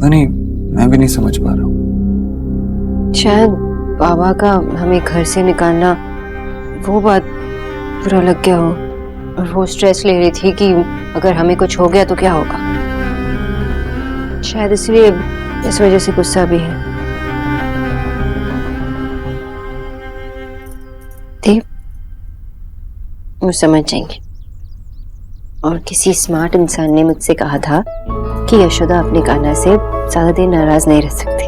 पता नहीं, मैं भी नहीं समझ पा रहा हूँ। शायद बाबा का हमें घर से निकालना वो बात बुरा लग गया हो, और वो स्ट्रेस ले रही थी कि अगर हमें कुछ हो गया तो क्या होगा। शायद इसलिए इस वजह से गुस्सा भी है। देव, वो समझ जाएंगे। और किसी स्मार्ट इंसान ने मुझसे कहा था कि यशोदा अपने कान्हा से ज्यादा देर नाराज नहीं रह सकती।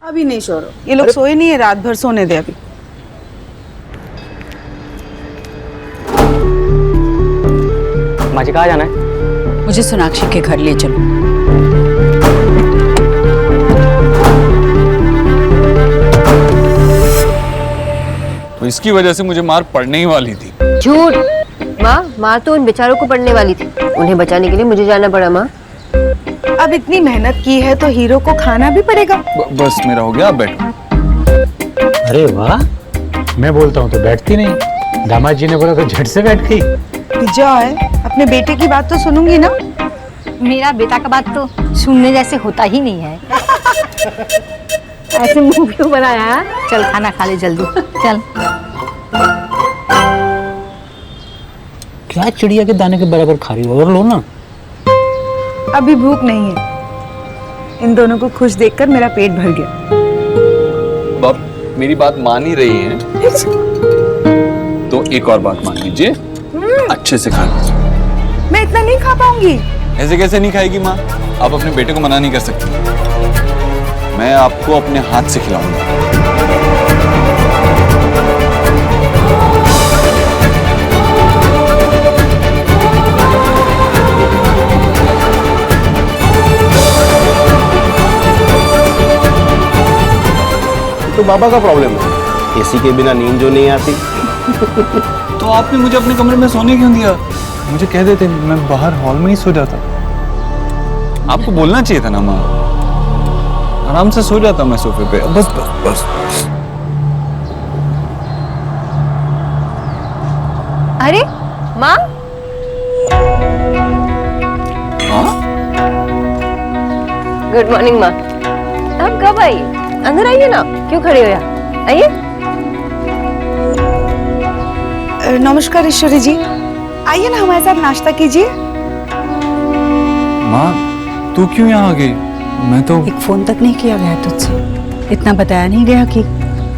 अभी नहीं शोरो, ये लोग सोए नहीं है, रात भर सोने दे अभी। माँ जी कहाँ जाना है? मुझे सोनाक्षी के घर ले चलो। तो इसकी वजह से मुझे मार पड़ने ही वाली थी। झूठ। माँ तो उन बेचारों को पढ़ने वाली थी, उन्हें बचाने के लिए मुझे जाना पड़ा। माँ, अब इतनी मेहनत की है तो हीरो को खाना भी पड़ेगा। बस मेरा हो गया, आप बैठो। अरे वाह, मैं बोलता हूँ तो बैठती नहीं, दामाद जी ने बोला तो झट से बैठ गई। विजय, अपने बेटे की बात तो सुनूंगी ना? मेरा बेटा का बात तो सुनने जैसे होता ही नहीं है। ऐसे मुंह क्यों बनाया है? चल खाना खा ले जल्दी, चल। क्या चिड़िया के दाने के बराबर खा रही हो, और लो ना। अभी भूख नहीं है। इन दोनों को खुश देखकर मेरा पेट भर गया। बाप मेरी बात मान ही रही हैं, तो एक और बात मान लीजिए, अच्छे से खा लीजिए। मैं इतना नहीं खा पाऊंगी। ऐसे कैसे नहीं खाएगी माँ? आप अपने बेटे को मना नहीं कर सकती। मैं आपको अपने हाथ से खिलाऊंगा। तो बाबा का प्रॉब्लम है, एसी के बिना नींद जो नहीं आती। तो आपने मुझे अपने कमरे में सोने क्यों दिया? मुझे कह देते, मैं बाहर हॉल में ही सो जाता। आपको बोलना चाहिए था ना माँ, आराम से सो जाता मैं सोफे पे। बस बस बस। अरे माँ, गुड मॉर्निंग माँ। आप कब आई? अंदर आइए ना, क्यों खड़े हो यहाँ? आइए। नमस्कार ईश्वरी जी, आइए ना हमारे साथ नाश्ता कीजिए। माँ, तू क्यों यहाँ आ गई? मैं तो एक फोन तक नहीं किया गया तुझसे, इतना बताया नहीं गया कि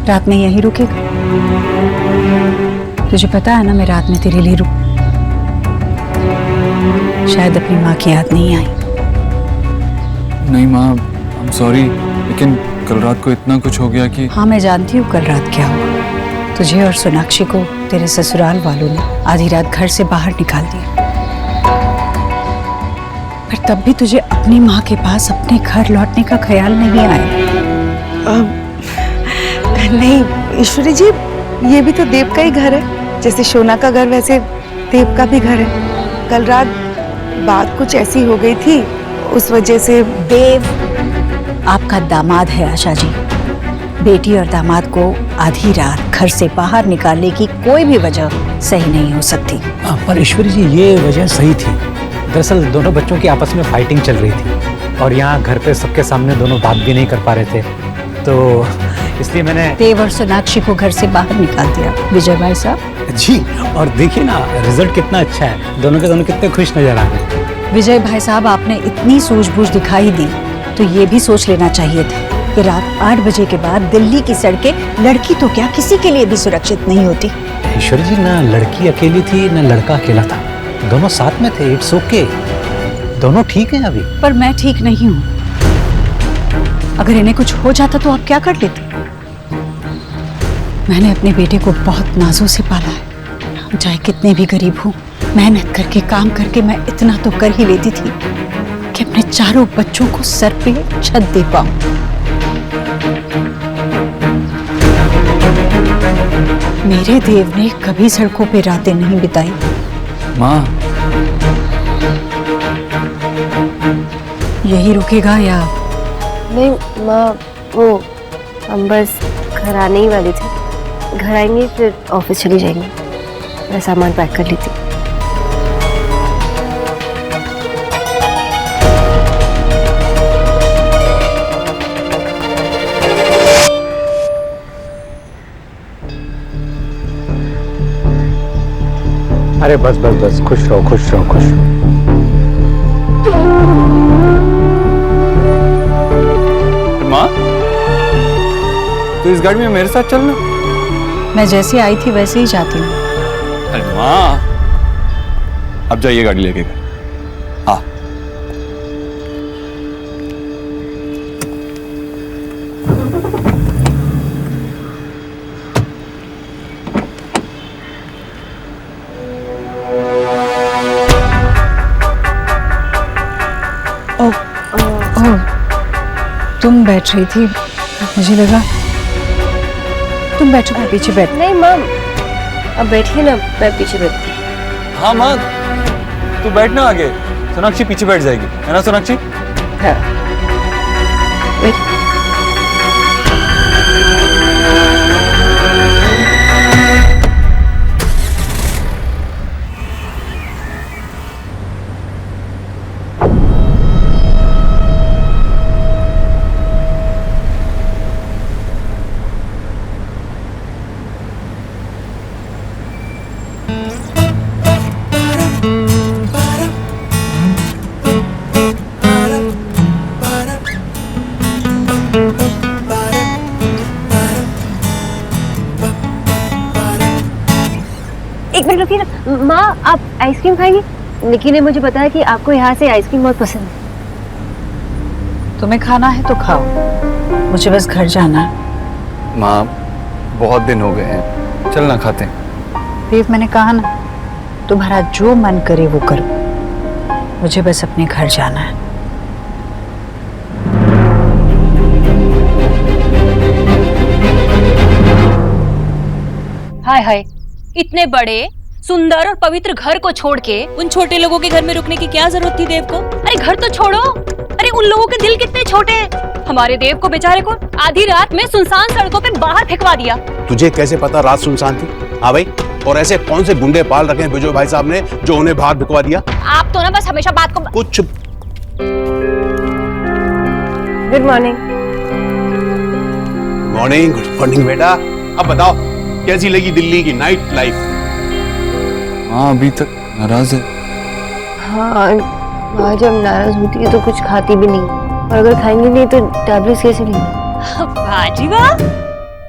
रात में यहीं रुकेगा। तुझे पता है ना, मैं रात में तेरे लिए रुक, शायद अपनी माँ की याद नहीं आई। नहीं माँ, आई एम सॉरी, लेकिन कल रात को इतना कुछ हो गया कि। हाँ मैं जानती हूँ कल रात क्या हुआ। तुझे और सोनाक्षी को तेरे ससुराल वालों ने आधी रात घर से बाहर निकाल दिया, पर तब भी तुझे अपनी माँ के पास अपने घर लौटने का ख्याल नहीं आया। नहीं ईश्वरी जी, ये भी तो देव का ही घर है। जैसे शोना का घर, वैसे देव का भी घर है। कल रात बात कुछ ऐसी हो गई थी, उस वजह से। देव आपका दामाद है आशा जी। बेटी और दामाद को आधी रात घर से बाहर निकालने की कोई भी वजह सही नहीं हो सकती। पर ईश्वरी जी, ये वजह सही थी। दरअसल दोनों बच्चों की आपस में फाइटिंग चल रही थी, और यहाँ घर पे सबके सामने दोनों बात भी नहीं कर पा रहे थे, तो इसलिए मैंने देव और सोनाक्षी को घर से बाहर निकाल दिया। विजय भाई साहब जी, और देखिए ना रिजल्ट कितना अच्छा है, दोनों के दोनों कितने खुश नजर आ रहे हैं। विजय भाई साहब, आपने इतनी सूझबूझ दिखाई दी तो ये भी सोच लेना चाहिए था कि रात 8 बजे के बाद दिल्ली की सड़कें लड़की तो क्या किसी के लिए भी सुरक्षित नहीं होती। ईश्वरी जी, ना लड़की अकेली थी ना लड़का अकेला था, दोनों साथ में थे। इट्स ओके, दोनों ठीक हैं अभी। पर मैं ठीक नहीं हूँ। अगर इन्हें कुछ हो जाता तो आप क्या कर लेते? मैंने अपने बेटे को बहुत नाजों से पाला है। चाहे कितने भी गरीब हूँ, मेहनत करके काम करके मैं इतना तो कर ही लेती थी कि अपने चारों बच्चों को सर पे छत दे पाऊं। मेरे देव ने कभी सड़कों पे रातें नहीं बिताई। माँ, यही रुकेगा या? नहीं माँ, वो हम बस घर आने ही वाले थे। घर आएंगे फिर ऑफिस चली जाएंगे। मैं सामान पैक कर लेती हूँ। अरे बस बस बस, खुश रहो खुश रहो खुश रहो। माँ, तो इस गाड़ी में मेरे साथ चलना। मैं जैसी आई थी वैसे ही जाती हूँ। अरे माँ, अब जाइए गाड़ी लेके घर। हाँ। ओह, तुम बैठ रही थी, मुझे लगा तुम बैठो, मैं पीछे बैठ। नहीं मम, अब बैठिए ना, मैं पीछे बैठती हूँ। हाँ माँ, तू बैठना आगे, सोनाक्षी पीछे बैठ जाएगी, है ना सोनाक्षी? हाँ बैठ। एक मिनट रुकिए ना माँ, आप आइसक्रीम खाएंगी? निकी ने मुझे बताया कि आपको यहाँ से आइसक्रीम बहुत पसंद है। तुम्हें खाना है तो खाओ, मुझे बस घर जाना है। माँ, बहुत दिन हो गए हैं, चलना खाते हैं। देव, मैंने कहा ना, तुम्हारा जो मन करे वो करो, मुझे बस अपने घर जाना है। हाय हाय, इतने बड़े सुंदर और पवित्र घर को छोड़ के उन छोटे लोगों के घर में रुकने की क्या जरूरत थी देव को? अरे घर तो छोड़ो, अरे उन लोगों के दिल कितने छोटे हैं। हमारे देव को बेचारे को आधी रात में सुनसान सड़कों पे बाहर फेंकवा दिया। तुझे कैसे पता रात सुनसान थी? हाँ भाई, और ऐसे कौन से गुंडे पाल रखे हैं बिजय भाई साहब ने जो उन्हें बाहर भिजवा दिया? आप तो ना बस हमेशा बात को कुछ। Good morning. Morning, good morning बेटा। अब बताओ कैसी लगी दिल्ली की नाइट लाइफ? हाँ, अभी तक नाराज है। हाँ, माँ जब नाराज होती है तो कुछ खाती भी नहीं, और अगर खाएंगी नहीं तो टैबलेट्स कैसे लेंगी? वाह जी वाह,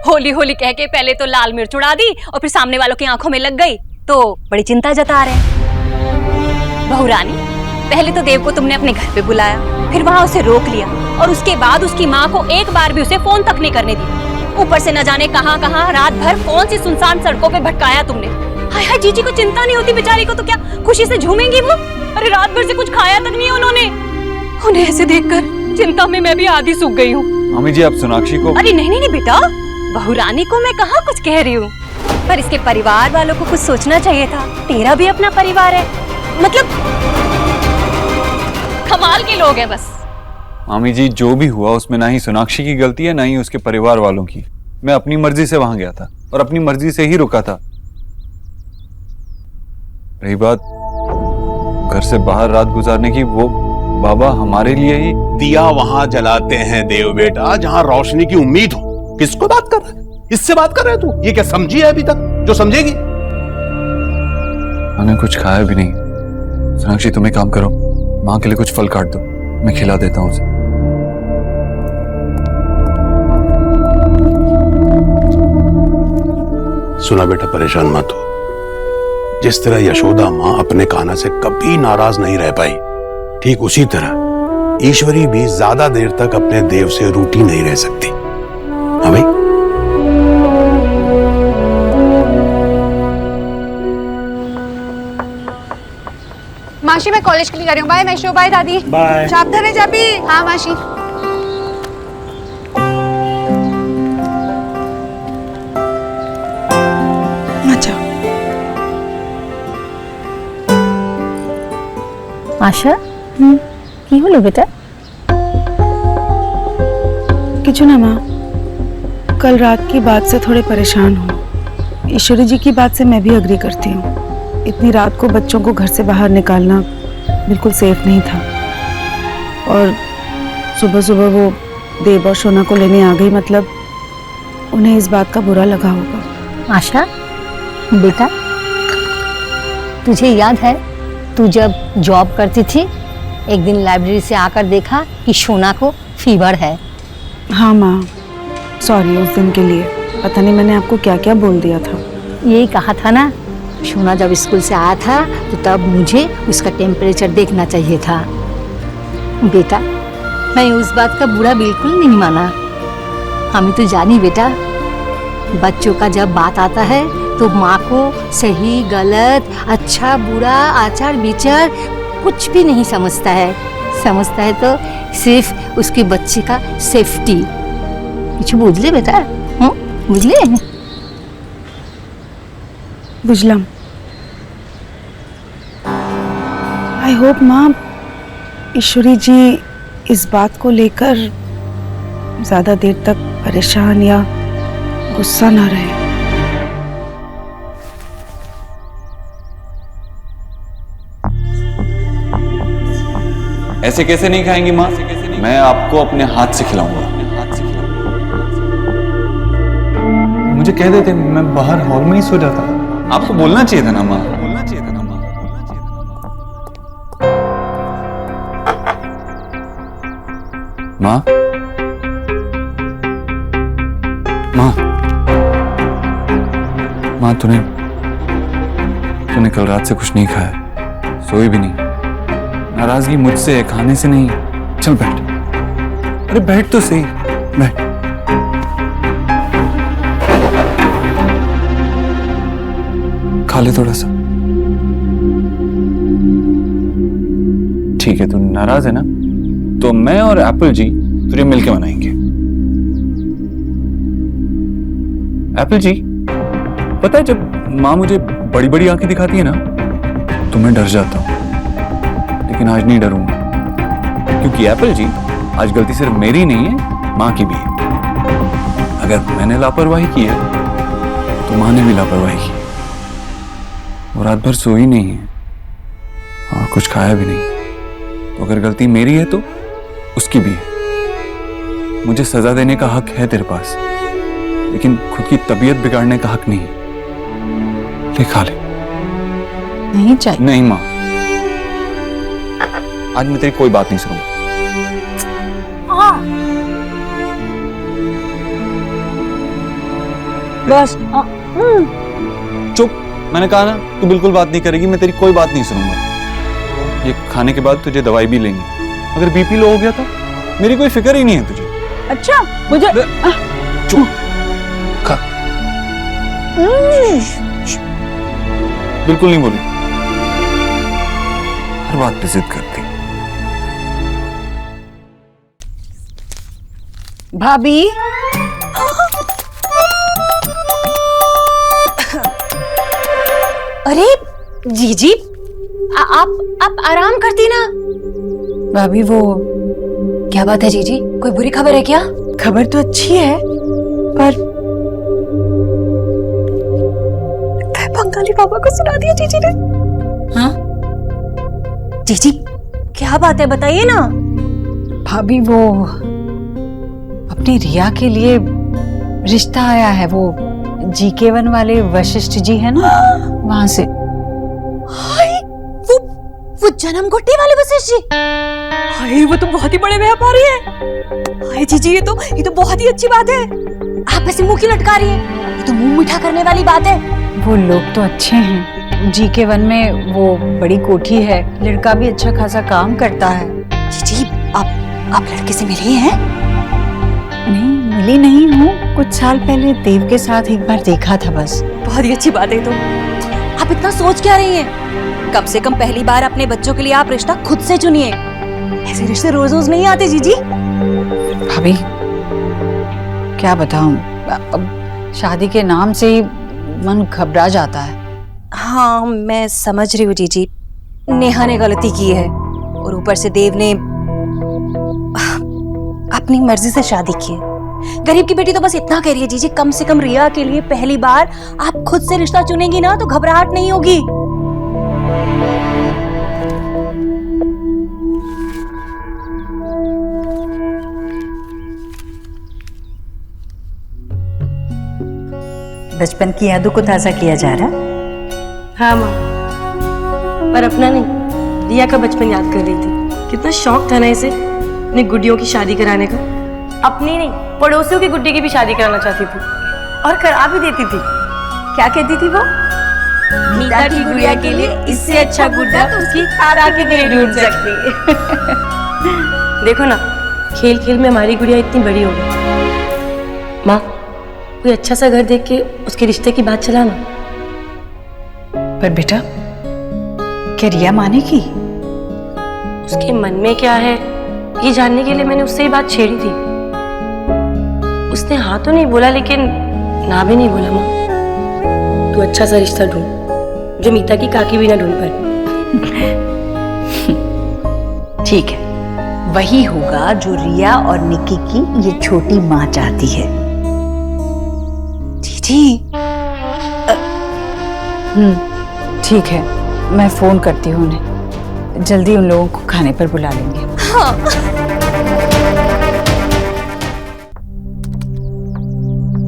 होली होली कह के पहले तो लाल मिर्च उड़ा दी और फिर सामने वालों की आंखों में लग गई तो बड़ी चिंता जता रहे हैं। बहू रानी, पहले तो देव को तुमने अपने घर पे बुलाया, फिर वहां उसे रोक लिया और उसके बाद उसकी माँ को एक बार भी उसे फोन तक नहीं करने दी। ऊपर से न जाने कहां कहां रात भर कौन सी सुनसान सड़कों पे भटकाया तुमने। हाय हाय, जीजी को चिंता नहीं होती बेचारी को, तो क्या खुशी से झूमेंगी वो? अरे रात भर से कुछ खाया तक नहीं है उन्होंने। उन्हें ऐसे देखकर चिंता में मैं भी आधी सूख गई हूँ। मामी जी, आप सोनाक्षी को। अरे नहीं नहीं नहीं बेटा, बहू रानी को मैं कहाँ कुछ कह रही हूँ, पर इसके परिवार वालों को कुछ सोचना चाहिए था। तेरा भी अपना परिवार है, मतलब कमाल के लोग हैं बस। मामी जी, जो भी हुआ उसमें ना ही सोनाक्षी की गलती है ना ही उसके परिवार वालों की। मैं अपनी मर्जी से वहां गया था और अपनी मर्जी से ही रुका था। रही बात घर से बाहर रात गुजारने की, वो बाबा हमारे लिए ही। दिया वहां जलाते हैं देव बेटा जहां रोशनी की उम्मीद हो। किसको बात कर रहा है? किससे बात कर रहा है तू? ये क्या समझी है अभी तक जो समझेगी? मैंने कुछ खाया भी नहीं। सोनाक्षी, तुम एक काम करो, माँ के लिए कुछ फल काट दो, मैं खिला देता हूँ उसे। सुना बेटा, परेशान मत हो। जिस तरह यशोदा माँ अपने कान्हा से कभी नाराज नहीं रह पाई, ठीक उसी तरह ईश्वरी भी ज्यादा देर तक अपने देव से रूठी नहीं रह सकती। हाँ भाई। मासी, मैं कॉलेज के लिए जा रही हूँ। बाय मैशो, बाय दादी। बाय। सावधान है जाबी। हाँ मासी। अच्छा आशा, की হলো बेटा? किचु ना माँ, कल रात की बात से थोड़े परेशान हूँ। ईश्वरी जी की बात से मैं भी अग्री करती हूँ। इतनी रात को बच्चों को घर से बाहर निकालना बिल्कुल सेफ नहीं था, और सुबह सुबह वो देव और शोना को लेने आ गई, मतलब उन्हें इस बात का बुरा लगा होगा। आशा बेटा, तुझे याद है तू जब जॉब करती थी, एक दिन लाइब्रेरी से आकर देखा कि शोना को फीवर है। हाँ माँ, सॉरी उस दिन के लिए, पता नहीं मैंने आपको क्या क्या बोल दिया था। यही कहा था ना, शोना जब स्कूल से आया था तो तब मुझे उसका टेम्परेचर देखना चाहिए था। बेटा, मैं उस बात का बुरा बिल्कुल नहीं माना। हमें तो जानी बेटा, बच्चों का जब बात आता है तो माँ को सही गलत, अच्छा बुरा, आचार विचार कुछ भी नहीं समझता है। समझता है तो सिर्फ उसके बच्चे का सेफ्टी। कुछ बुझले बेटा, बुझले? बुझलम। आई होप माँ ईश्वरी जी इस बात को लेकर ज्यादा देर तक परेशान या गुस्सा ना रहे। ऐसे कैसे नहीं खाएंगी माँ? मैं आपको अपने हाथ से खिलाऊंगा। मुझे कह देते, मैं बाहर हॉल में ही सो जाता। आपको बोलना चाहिए था ना माँ, बोलना चाहिए था ना माँ, बोलना चाहिए था ना माँ। माँ, माँ तूने कल रात से कुछ नहीं खाया, सोई भी नहीं। नाराजगी मुझसे है, खाने से नहीं। चल बैठ। अरे बैठ तो सही, बैठ। खा ले थोड़ा सा। ठीक है, तू नाराज है ना, तो मैं और एप्पल जी तुझे मिलके मनाएंगे। एप्पल जी, पता है जब माँ मुझे बड़ी बड़ी आंखें दिखाती है ना तो मैं डर जाता हूं, लेकिन आज नहीं डरूंगा, क्योंकि एप्पल जी आज गलती सिर्फ मेरी नहीं है, माँ की भी है। अगर मैंने लापरवाही की है तो माँ ने भी लापरवाही की। वो रात भर सोई नहीं है और कुछ खाया भी नहीं, तो अगर गलती मेरी है तो उसकी भी है। मुझे सजा देने का हक है तेरे पास, लेकिन खुद की तबीयत बिगाड़ने का हक नहीं। ले खा ले। नहीं चाहिए। नहीं माँ, आज मैं तेरी कोई बात नहीं सुनूंगा। बस चुप, मैंने कहा ना तू बिल्कुल बात नहीं करेगी, मैं तेरी कोई बात नहीं सुनूंगा। ये खाने के बाद तुझे दवाई भी लेंगी। अगर बीपी लो हो गया तो मेरी कोई फिक्र ही नहीं है तुझे। अच्छा मुझे चुप, खा। बिल्कुल नहीं बोली, हर बात पे जिद करती। भाभी, अरे जीजी, आप आराम करती ना। भाभी वो क्या बात है जीजी, कोई बुरी खबर है क्या? खबर तो अच्छी है, पर बंगाली पापा को सुना दिया जीजी ने। हाँ जीजी, क्या बात है बताइए ना। भाभी वो अपनी रिया के लिए रिश्ता आया है, वो GK1 वाले वशिष्ठ जी है ना, वहां से। हाय, वो जन्म घुट्टी वाले वशिष्ठ जी। हाय, वो तो बहुत ही बड़े व्यापारी है। हाय जीजी, ये तो बहुत ही अच्छी बात है। आप ऐसे मुंह क्यों लटका रही है? ये तो मुंह मीठा करने वाली बात है। वो लोग तो अच्छे हैं, GK1 में वो बड़ी कोठी है, लड़का भी अच्छा खासा काम करता है। जीजी, आप लड़के से मिली हैं? नहीं, मिली नहीं हूँ, कुछ साल पहले देव के साथ एक बार देखा था बस। बहुत ही अच्छी बात है। तो आप इतना सोच क्या रही हैं? कम से कम पहली बार अपने बच्चों के लिए आप रिश्ता खुद से चुनिए। ऐसे रिश्ते रोज रोज नहीं आते जीजी। भाभी क्या बताऊं, अब शादी के नाम से ही मन घबरा जाता है। हाँ, मैं समझ रही हूँ जीजी, नेहा ने गलती की है और ऊपर से देव ने अपनी मर्जी से शादी की है। गरीब की बेटी तो बस इतना कह रही है जीजी, कम से कम रिया के लिए पहली बार आप खुद से रिश्ता चुनेंगी ना तो घबराहट नहीं होगी। बचपन की यादों को ताजा किया जा रहा। हाँ माँ, पर अपना नहीं, रिया का बचपन याद कर रही थी। कितना शौक था ना इसे अपनी गुड्डियों की शादी कराने का। अपनी नहीं, पड़ोसियों की गुड्डी की भी शादी कराना चाहती थी और करा भी देती थी। क्या कहती थी वो? मीता की गुड़िया के लिए इससे अच्छा गुड्डा तो उसकी तारा के लिए ढूंढ सकती। देखो ना, खेल खेल में हमारी गुड़िया इतनी बड़ी हो गई। माँ, कोई अच्छा सा घर देख के उसके रिश्ते की बात चलाना। पर बेटा, क्या रिया मानेगी? उसके मन में क्या है ये जानने के लिए मैंने उससे ही बात छेड़ी थी। उसने हाँ तो नहीं बोला, लेकिन ना भी नहीं बोला। माँ, तू अच्छा सा रिश्ता ढूंढ जो मीता की काकी भी ना ढूंढ पाए। ठीक है, वही होगा जो रिया और निक्की की ये छोटी माँ चाहती है। दीदी, ठीक है, मैं फोन करती हूँ उन्हें। जल्दी उन लोगों को खाने पर बुला लेंगे।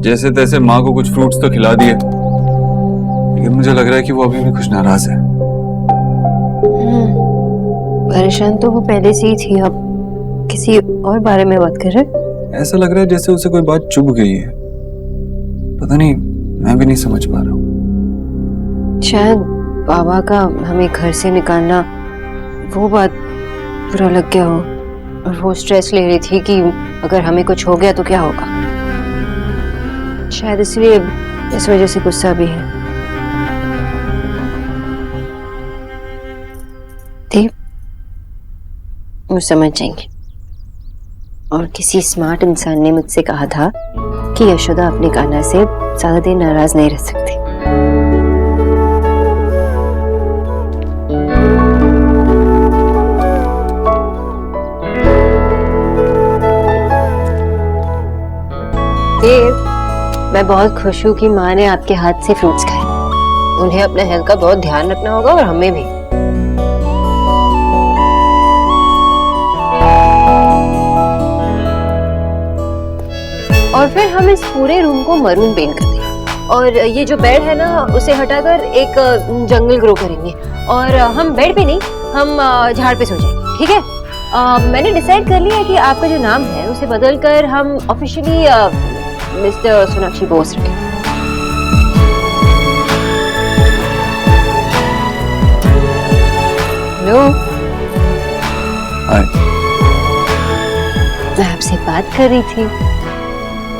जैसे तैसे माँ को कुछ फ्रूट्स तो खिला दिए, लेकिन मुझे लग रहा है कि वो अभी भी कुछ नाराज है। परेशान तो वो पहले से ही थी, अब किसी और बारे में बात कर रहे? ऐसा लग रहा है जैसे उसे कोई बात चुभ गई है। पता नहीं, मैं भी नहीं समझ पा रहा हूँ। शायद बाबा का हमें घर से निकालना, वो बात बुरा लग गया हो, और वो स्ट्रेस ले रही थी कि अगर हमें कुछ हो गया तो क्या होगा। शायद इसलिए इस वजह से गुस्सा भी है। देव, वो समझ जाएंगे। और किसी स्मार्ट इंसान ने मुझसे कहा था कि यशोदा अपने कान्हा से ज्यादा देर नाराज नहीं रह सकती। देव, मैं बहुत खुश हूँ कि माँ ने आपके हाथ से फ्रूट्स खाए। उन्हें अपने हेल्थ का बहुत ध्यान रखना होगा, और हमें भी। और फिर हम इस पूरे रूम को मरून पेंट कर देंगे, और ये जो बेड है ना, उसे हटाकर एक जंगल ग्रो करेंगे। और हम बेड पे नहीं, हम झाड़ पे सो जाएंगे, ठीक है? मैंने डिसाइड कर लिया है कि आपका जो नाम है उसे बदलकर हम ऑफिशियली मिस्टर सोनाक्षी बोस रखें। हेलो, हाय। मैं आपसे बात कर रही थी।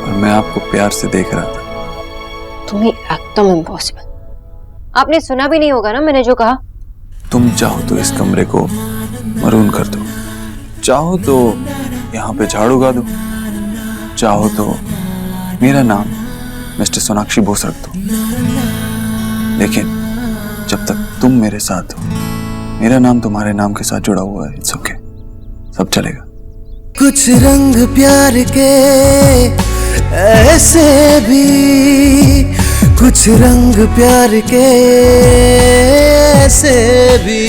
और मैं आपको प्यार से देख रहा था। तुम्हें एकदम इम्पॉसिबल। आपने सुना भी नहीं होगा ना मैंने जो कहा। तुम चाहो तो इस कमरे को मरून कर दो, चाहो तो यहाँ पे झाड़ू गा दो, चाहो तो मेरा नाम मिस्टर सोनाक्षी बोस रख दो। लेकिन जब तक तुम मेरे साथ हो, मेरा नाम तुम्हारे नाम के साथ जुड़ा हुआ है। इट्स ओके, सब चलेगा। कुछ रंग प्यार के ऐसे भी, कुछ रंग प्यार के ऐसे भी।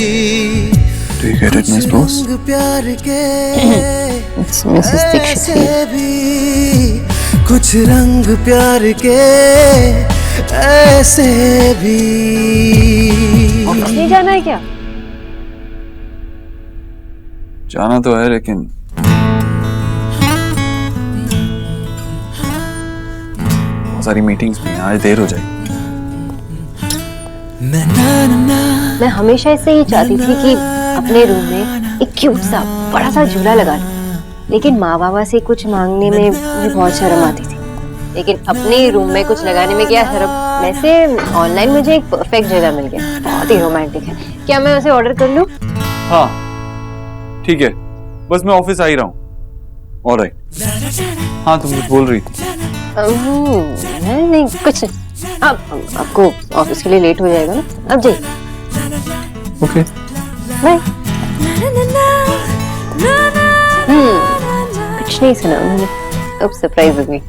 Do you get it, Miss Boss? रंग प्यार के It's Mrs. Dixit. ऐसे भी, कुछ रंग प्यार के ऐसे भी। ऑफिस नहीं जाना है क्या? जाना तो है, लेकिन बहुत सारी मीटिंग्स भी हैं, आज देर हो जाएगी। मैं हमेशा इससे ही चाहती थी कि अपने रूम में एक क्यूट सा बड़ा सा झूला लगा लूं, लेकिन माँ बाबा से कुछ मांगने में मुझे बहुत शर्म आती थी। लेकिन अपने रूम में कुछ लगाने में क्या शर्म। वैसे ऑनलाइन मुझे एक परफेक्ट जगह मिल गया, बहुत ही रोमांटिक है। क्या मैं उसे ऑर्डर कर लूं? हाँ ठीक है, बस मैं ऑफिस आ ही रहा हूँ। ऑलराइट। हाँ, तुम कुछ बोल रही थी। नहीं कुछ नहीं। आपको ऑफिस के लिए लेट हो जाएगा ना, अब जाइए। Okay, bye. कुछ नहीं सुना उन्होंने, अब सरप्राइज हो गई।